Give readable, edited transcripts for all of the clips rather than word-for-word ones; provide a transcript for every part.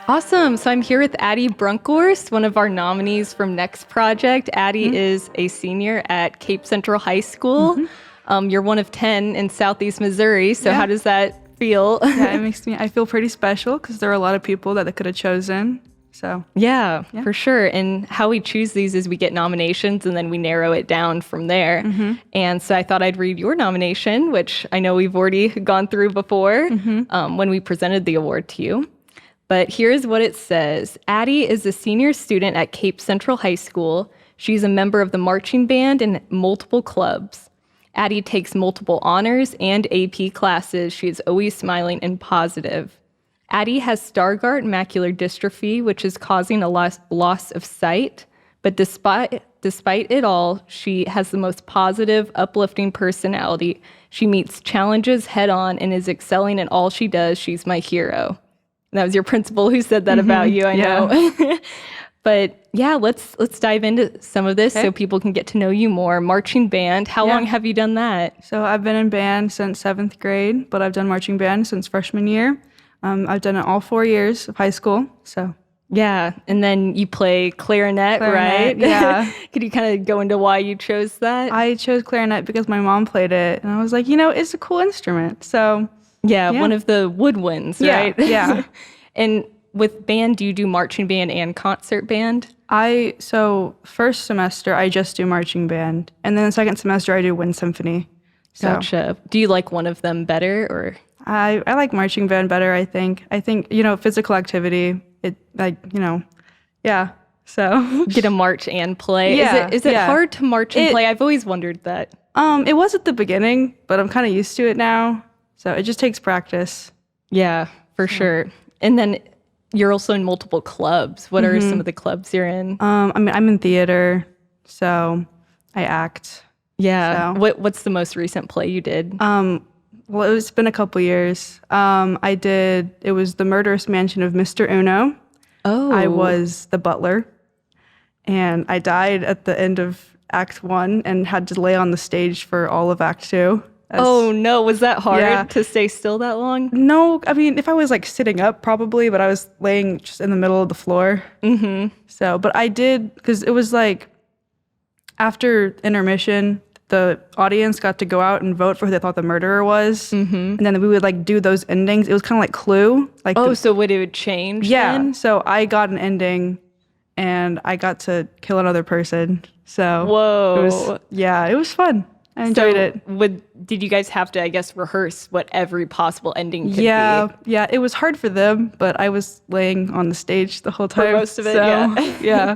Awesome. So I'm here with Addie Brunkhorst, one of our nominees from Next Project. Addie is a senior at Cape Central High School. You're one of 10 in Southeast Missouri. So how does that feel? Yeah, I feel pretty special because there are a lot of people that they could have chosen. So yeah, for sure. And how we choose these is we get nominations and then we narrow it down from there. And so I thought I'd read your nomination, which I know we've already gone through before when we presented the award to you. But here's what it says. Addie is a senior student at Cape Central High School. She's a member of the marching band and multiple clubs. Addie takes multiple honors and AP classes. She is always smiling and positive. Addie has Stargardt macular dystrophy, which is causing a loss of sight. But despite it all, she has the most positive, uplifting personality. She meets challenges head on and is excelling in all she does. She's my hero. And that was your principal who said that about you, I know. But yeah, let's dive into some of this so people can get to know you more. Marching band, how long have you done that? So I've been in band since 7th grade, but I've done marching band since freshman year. I've done it all 4 years of high school, so. Yeah, and then you play clarinet, right? Yeah. Could you kind of go into why you chose that? I chose clarinet because my mom played it, and I was like, it's a cool instrument, so. Yeah, one of the woodwinds, right? Yeah. And with band, do you do marching band and concert band? So first semester, I just do marching band, and then the second semester, I do wind symphony. So. Gotcha. Do you like one of them better, or? I like marching band better, I think. I think, physical activity, so. Get to march and play. Yeah, Is it hard to march and play? I've always wondered that. It was at the beginning, but I'm kind of used to it now. So it just takes practice. Yeah, for sure. And then you're also in multiple clubs. What are some of the clubs you're in? I'm in theater, so I act. Yeah. So. What's the most recent play you did? Well, it's been a couple years. It was The Murderous Mansion of Mr. Uno. Oh. I was the butler, and I died at the end of Act 1 and had to lay on the stage for all of Act 2. Oh, no. Was that hard to stay still that long? No. I mean, if I was like sitting up, probably, but I was laying just in the middle of the floor. So, but I did, because it was like after intermission, the audience got to go out and vote for who they thought the murderer was. And then we would like do those endings. It was kind of like Clue. So would it change? Yeah. Then? So I got an ending and I got to kill another person. So whoa. It was fun. I enjoyed it. Did you guys have to, I guess, rehearse what every possible ending could be? Yeah, it was hard for them, but I was laying on the stage the whole time. For most of it, yeah.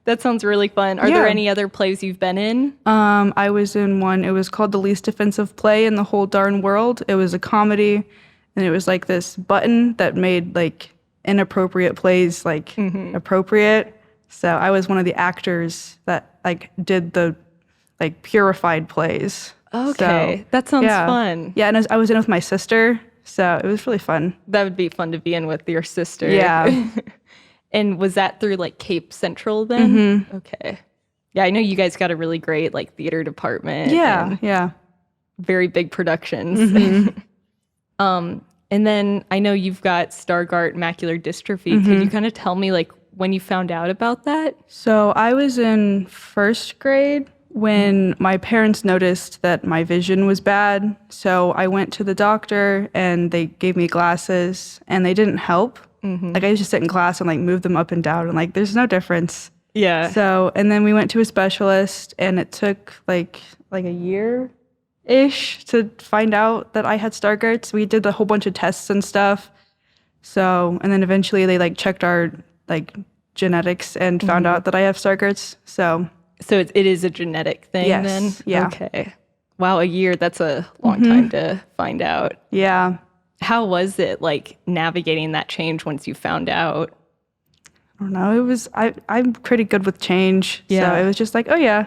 That sounds really fun. Are there any other plays you've been in? I was in one. It was called The Least Offensive Play in the Whole Darn World. It was a comedy, and it was like this button that made like inappropriate plays like appropriate. So I was one of the actors that like did the like purified plays. Okay, so, that sounds fun. Yeah, and I was in with my sister, so it was really fun. That would be fun to be in with your sister. Yeah. And was that through like Cape Central then? Okay. Yeah, I know you guys got a really great like theater department. Yeah. Very big productions. And then I know you've got Stargardt macular dystrophy. Could you kind of tell me like when you found out about that? So I was in first grade when my parents noticed that my vision was bad. So I went to the doctor and they gave me glasses and they didn't help. Like I used to sit in class and like move them up and down and like there's no difference. Yeah. So, and then we went to a specialist and it took like a year-ish to find out that I had Stargardt. So we did a whole bunch of tests and stuff. So, and then eventually they like checked our like genetics and found out that I have Stargardt's. So it is a genetic thing then? Yeah. Okay. Wow, a year, that's a long time to find out. Yeah. How was it like navigating that change once you found out? I don't know. I'm pretty good with change. Yeah. So it was just like, oh yeah,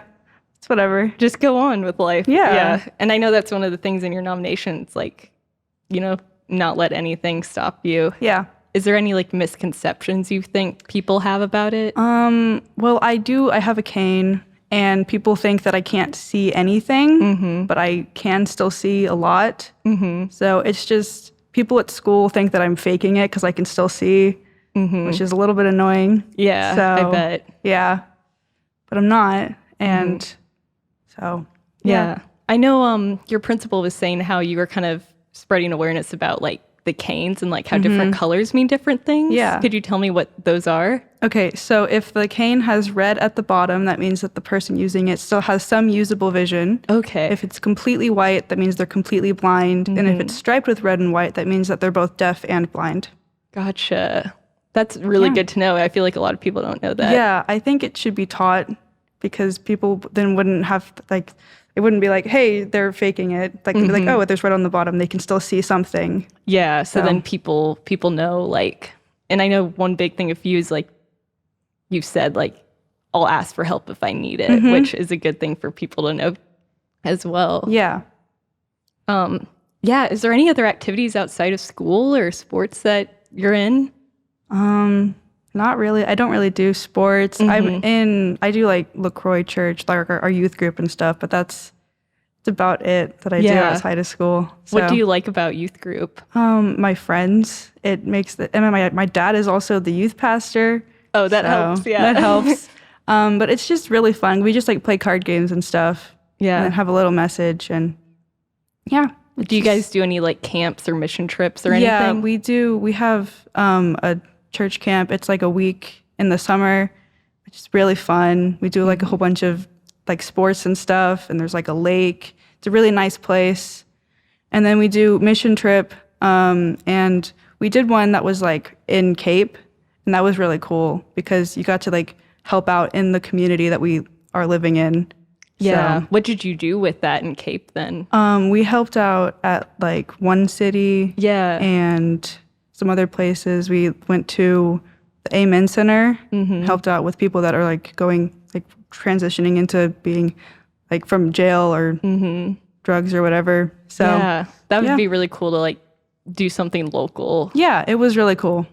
it's whatever. Just go on with life. Yeah. And I know that's one of the things in your nominations, like, not let anything stop you. Yeah. Is there any like misconceptions you think people have about it? Well, I have a cane and people think that I can't see anything, but I can still see a lot. So it's just people at school think that I'm faking it because I can still see. which is a little bit annoying. Yeah, So, I bet. Yeah, but I'm not. And so, Yeah. I know your principal was saying how you were kind of spreading awareness about like the canes and like how different colors mean different things. Yeah. Could you tell me what those are? Okay, so if the cane has red at the bottom, that means that the person using it still has some usable vision. Okay. If it's completely white, that means they're completely blind. And if it's striped with red and white, that means that they're both deaf and blind. Gotcha. That's really good to know. I feel like a lot of people don't know that. Yeah, I think it should be taught because people then wouldn't have, like, it wouldn't be like, hey, they're faking it. Like, they'd be like, oh, there's red on the bottom. They can still see something. Yeah, so then people know, like, and I know one big thing of you is, like, you've said, like, I'll ask for help if I need it, which is a good thing for people to know as well. Yeah. Yeah, is there any other activities outside of school or sports that you're in? Not really. I don't really do sports. I do like LaCroix Church, like our youth group and stuff, but that's about it that I do outside of school. So, What do you like about youth group? my friends, and my dad is also the youth pastor. Oh, that helps. Yeah. That helps. But it's just really fun. We just like play card games and stuff. Yeah. And then have a little message and yeah. Do you guys do any like camps or mission trips or anything? Yeah, we do. We have a church camp. It's like a week in the summer, which is really fun. We do like a whole bunch of like sports and stuff, and there's like a lake. It's a really nice place. And then we do mission trip, and we did one that was like in Cape, and that was really cool because you got to like help out in the community that we are living in. Yeah. So, What did you do with that in Cape then? we helped out at like one city. Yeah. And some other places. We went to the Amen Center, helped out with people that are like going, like transitioning into being like from jail or drugs or whatever. So yeah, that would be really cool to like do something local. yeah, it was really cool.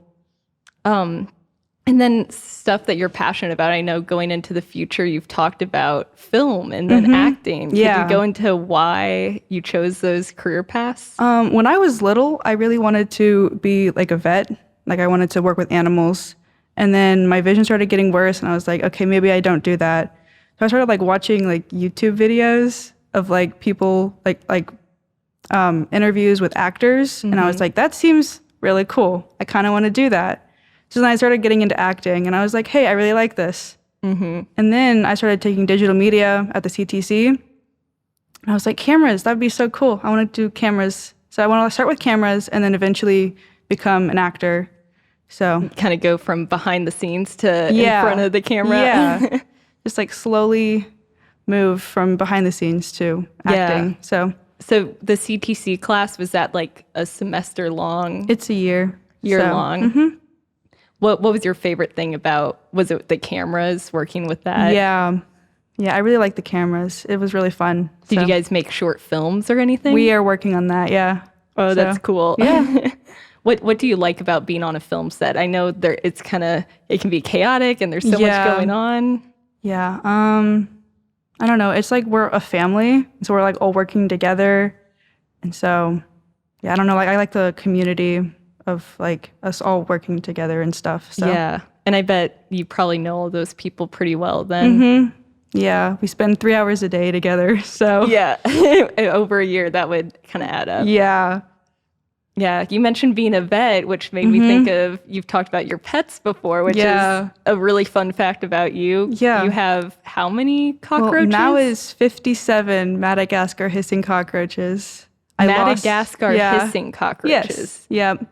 And then stuff that you're passionate about. I know going into the future, you've talked about film and then acting. Yeah. Could you go into why you chose those career paths? When I was little, I really wanted to be like a vet. Like I wanted to work with animals. And then my vision started getting worse and I was like, okay, maybe I don't do that. So I started like watching like YouTube videos of like people like interviews with actors. And I was like, that seems really cool. I kind of want to do that. So then I started getting into acting and I was like, hey, I really like this. And then I started taking digital media at the CTC. And I was like, cameras, that'd be so cool. I want to do cameras. So I want to start with cameras and then eventually become an actor. So Kind of go from behind the scenes to in front of the camera. Yeah. Just like slowly move from behind the scenes to acting. So the CTC class, was that like a semester long? it's a year. Long. What was your favorite thing about, was it the cameras, working with that? Yeah, I really like the cameras. It was really fun. Did you guys make short films or anything? We are working on that, yeah. Oh, that's cool. Yeah. What do you like about being on a film set? I know it can be chaotic and there's so much going on. Yeah, I don't know. It's like we're a family, so we're like all working together. And so, yeah, I don't know. Like I like the community of like us all working together and stuff. So Yeah. And I bet you probably know all those people pretty well then. yeah, we spend 3 hours a day together. So Yeah. Over a year, that would kind of add up. yeah. Yeah. You mentioned being a vet, which made me think of, you've talked about your pets before, which is a really fun fact about you. Yeah. You have how many cockroaches? Well, now is 57 Madagascar hissing cockroaches. Madagascar hissing cockroaches. Yes. Yep.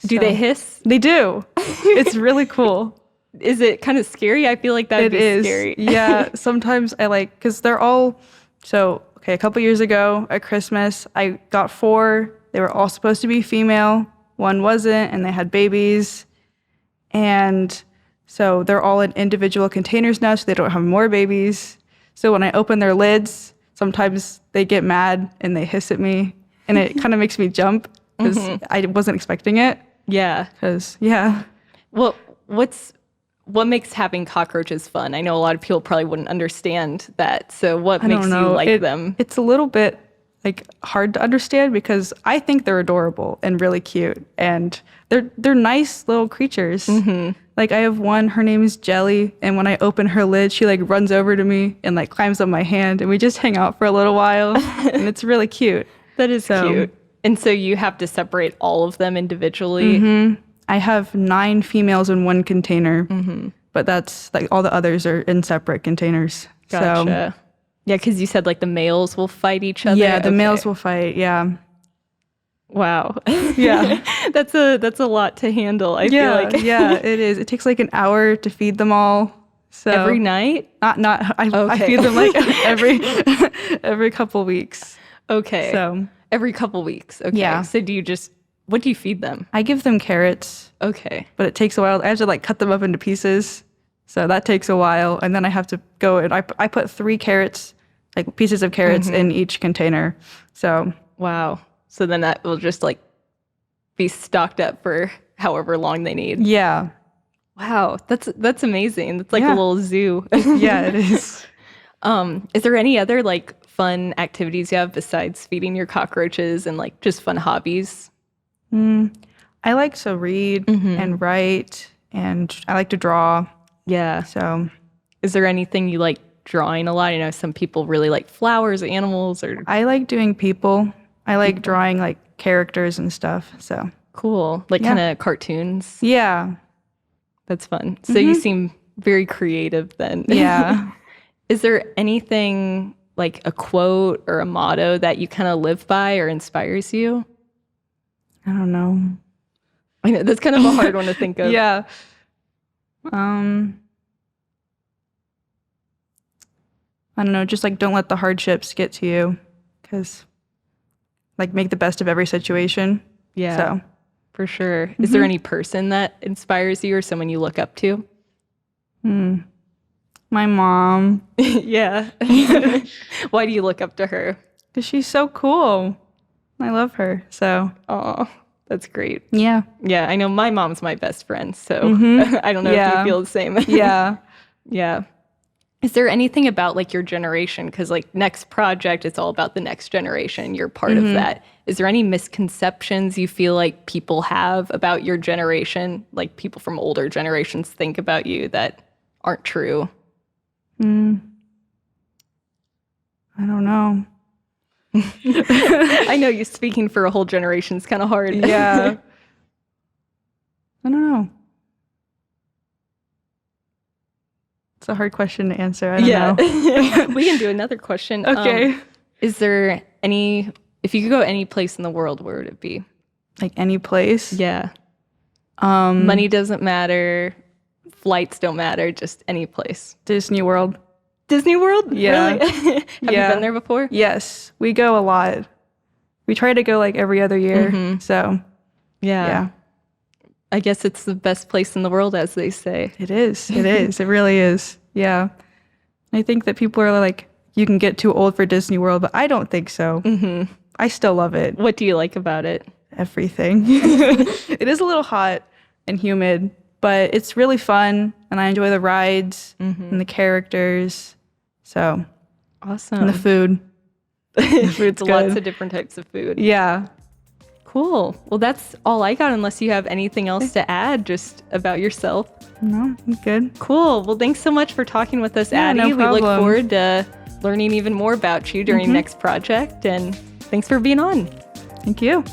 Do they hiss? They do. It's really cool. Is it kind of scary? I feel like that would be scary. Yeah. Sometimes I like, because they're all, a couple years ago at Christmas, I got 4. They were all supposed to be female. One wasn't, and they had babies. And so they're all in individual containers now, so they don't have more babies. So when I open their lids, sometimes they get mad and they hiss at me. And it kind of makes me jump because I wasn't expecting it. Yeah. Well, what makes having cockroaches fun? I know a lot of people probably wouldn't understand that. So what makes you like them? It's a little bit like hard to understand because I think they're adorable and really cute, and they're nice little creatures. Like I have one, her name is Jelly, and when I open her lid, she like runs over to me and like climbs on my hand, and we just hang out for a little while, and it's really cute. That is cute. And so you have to separate all of them individually? I have 9 females in one container, but that's like all the others are in separate containers. Gotcha. So, yeah, because you said like the males will fight each other. yeah, the males will fight. Yeah. Wow. Yeah. That's a lot to handle, I feel like. Yeah, it is. It takes like an hour to feed them all. So Every night? I feed them like every couple weeks. Okay. So every couple weeks. Okay. Yeah. So what do you feed them? I give them carrots, Okay. but it takes a while. I have to like cut them up into pieces. So that takes a while. And then I have to go and I put 3 carrots, like pieces of carrots in each container. So Wow. So then that will just like be stocked up for however long they need. yeah. Wow. That's amazing. That's like a Yeah. little zoo. Yeah, it is. Is there any other like fun activities you have besides feeding your cockroaches and like just fun hobbies? I like to read and write, and I like to draw. Yeah. So Is there anything you like drawing a lot? You know, some people really like flowers, animals, or I like doing people. I like drawing like characters and stuff. So cool, like kind of cartoons. yeah. That's fun. So you seem very creative then. Yeah. Is there anything like a quote or a motto that you kind of live by or inspires you? I don't know. I know that's kind of a hard one to think of. Yeah. I don't know, just like don't let the hardships get to you, because like make the best of every situation. Yeah, So for sure. Is there any person that inspires you or someone you look up to? my mom, Yeah. Why do you look up to her? because she's so cool. I love her. So Oh, that's great. yeah. Yeah, I know my mom's my best friend, so I don't know if Yeah. you feel the same. Yeah. Yeah. Is there anything about like your generation? Because like next project, it's all about the next generation. You're part of that. Is there any misconceptions you feel like people have about your generation? Like people from older generations think about you that aren't true? I don't know. I know you speaking for a whole generation is kind of hard. Yeah. I don't know. It's a hard question to answer. I don't know. We can do another question. Okay. Is there if you could go any place in the world, where would it be? Like any place. Yeah. Money doesn't matter. Flights don't matter. Just any place. Disney World. Disney World? Yeah. Really? Have you been there before? Yes, we go a lot. We try to go like every other year. So yeah, I guess it's the best place in the world, as they say. it is. It is. It really is. Yeah. I think that people are like, you can get too old for Disney World, but I don't think so. I still love it. What do you like about it? Everything. It is a little hot and humid, but it's really fun, and I enjoy the rides and the characters. So, Awesome. and the food. The food's Lots good. of different types of food. Yeah. Cool. Well, that's all I got, unless you have anything else to add just about yourself. No, I'm good. Cool. Well, thanks so much for talking with us, Yeah, Addie. no We look problem. forward to learning even more about you during next project, and thanks for being on. Thank you.